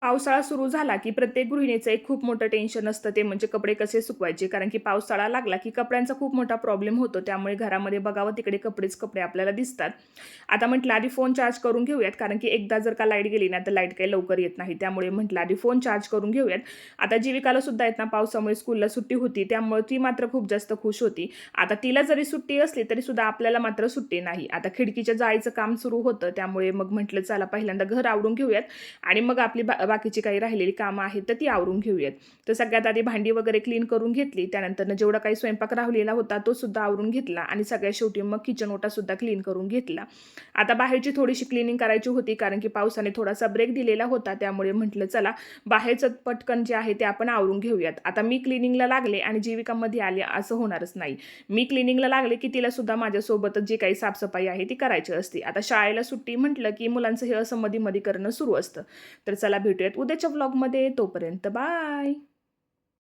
पावसाळा सुरू झाला, की प्रत्येक गृहिणीचं एक खूप मोठं टेन्शन असतं ते म्हणजे कपडे कसे सुकवायचे. कारण की पावसाळा लागला, की कपड्यांचा खूप मोठा प्रॉब्लेम होतो. त्यामुळे घरामध्ये बघावं तिकडे कपडेच कपडे आपल्याला दिसतात. आता म्हटलं आधी फोन चार्ज करून घेऊयात, कारण की एकदा जर का लाईट गेली ना, तर लाईट काही लवकर येत नाही. त्यामुळे म्हटलं आधी फोन चार्ज करून घेऊयात. आता जीविकाला सुद्धा आहेत ना, पावसामुळे स्कूलला सुट्टी होती. त्यामुळे ती मात्र खूप जास्त खुश होती. आता तिला जरी सुट्टी असली, तरी सुद्धा आपल्याला मात्र सुट्टी नाही. आता खिडकीच्या जाळीचं काम सुरू होतं. त्यामुळे मग म्हटलं चला पहिल्यांदा घर आवरून घेऊयात आणि मग आपली बाकीची काही राहिलेली कामं आहेत तर ती आवरून घेऊयात. तर सगळ्यात आधी भांडी वगैरे क्लीन करून घेतली. त्यानंतरनं जेवढा काही स्वयंपाक राहिलेला होता तो सुद्धा आवरून घेतला आणि सगळ्यात शेवटी मग किचन ओटा सुद्धा क्लीन करून घेतला. आता बाहेरची थोडीशी क्लिनिंग करायची होती, कारण की पावसाने थोडासा ब्रेक दिलेला होता. त्यामुळे म्हटलं चला बाहेरचं पटकन जे आहे ते आपण आवरून घेऊयात. आता मी क्लिनिंगला लागले आणि जीविकामध्ये आले असं होणारच नाही. मी क्लिनिंगला लागले की तिला सुद्धा माझ्यासोबतच जी काही साफसफाई आहे ती करायची असते. आता शाळेला सुट्टी म्हटलं की मुलांचं हे असं मध्ये-मध्ये करणं सुरू असतं. तर चला भेटूयात उद्याच्या व्लॉगमध्ये. तोपर्यंत बाय.